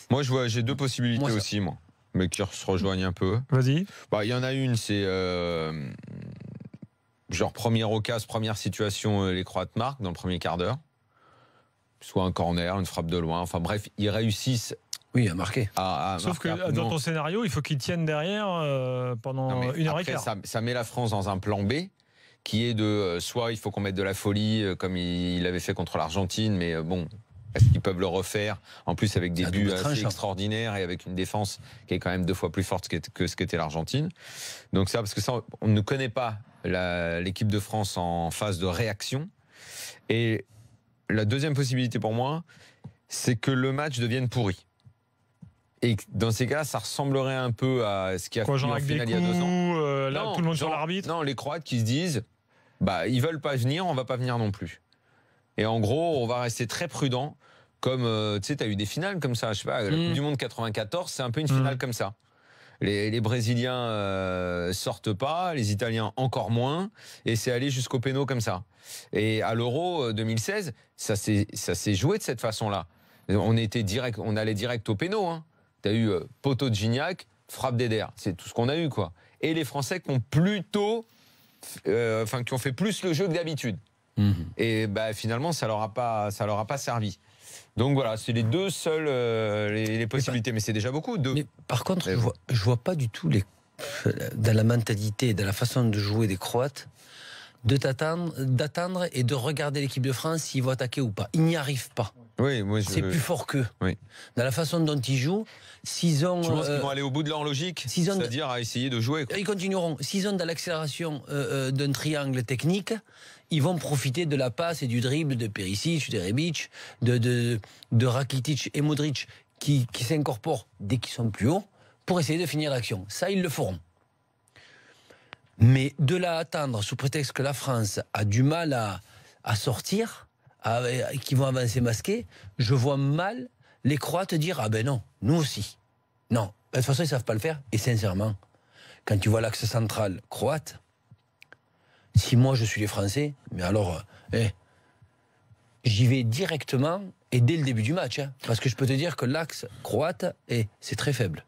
Moi, j'ai deux possibilités aussi, moi, mais qui se rejoignent un peu. Vas-y. Bah, il y en a une, c'est genre première occasion, première situation, les Croates marquent dans le premier quart d'heure. Soit un corner, une frappe de loin. Enfin bref, ils réussissent. Oui, à marquer. Sauf que dans ton scénario, il faut qu'ils tiennent derrière pendant une heure et quart. Ça met la France dans un plan B qui est de soit il faut qu'on mette de la folie comme il avait fait contre l'Argentine, mais bon, est-ce qu'ils peuvent le refaire? En plus avec des buts assez extraordinaires et avec une défense qui est quand même 2 fois plus forte que ce qu'était l'Argentine. Donc ça, parce que ça, on ne connaît pas l'équipe de France en phase de réaction. Et la deuxième possibilité pour moi, c'est que le match devienne pourri. Et dans ces cas, ça ressemblerait un peu à ce qui a fait en finale il y a 2 ans. Là, tout le monde sur l'arbitre. Non, les Croates qui se disent, bah, ils veulent pas venir, on va pas venir non plus. Et en gros, on va rester très prudent. Comme, tu sais, tu as eu des finales comme ça. Je sais pas, la Coupe du Monde 94, c'est un peu une finale comme ça. Les Brésiliens sortent pas, les Italiens encore moins, et c'est allé jusqu'au péno comme ça. Et à l'Euro 2016, ça s'est joué de cette façon-là. On allait direct au péno. Hein. Tu as eu poteau de Gignac, frappe d'Eder. C'est tout ce qu'on a eu, quoi. Et les Français qui ont qui ont fait plus le jeu que d'habitude. Et bah, finalement, ça leur a pas servi. Donc voilà, c'est les deux seules les possibilités, mais c'est déjà beaucoup. Mais par contre, je vois pas du tout dans la mentalité, dans la façon de jouer des Croates, d'attendre et de regarder l'équipe de France s'ils vont attaquer ou pas. Ils n'y arrivent pas. Oui, c'est plus fort qu'eux. Oui. Dans la façon dont ils jouent, s'ils ont... Je pense qu'ils vont aller au bout de leur logique, c'est-à-dire à essayer de jouer. Ils continueront. S'ils ont dans l'accélération d'un triangle technique, ils vont profiter de la passe et du dribble de Perisic, de Rebic, de Rakitic et Modric qui s'incorporent dès qu'ils sont plus hauts pour essayer de finir l'action. Ça, ils le feront. Mais de là à attendre, sous prétexte que la France a du mal à sortir, qui vont avancer masqués, je vois mal les Croates dire « Ah ben non, nous aussi ». Non, de toute façon, ils ne savent pas le faire. Et sincèrement, quand tu vois l'axe central croate, si moi je suis les Français, mais alors, j'y vais directement et dès le début du match. Hein, parce que je peux te dire que l'axe croate, c'est très faible.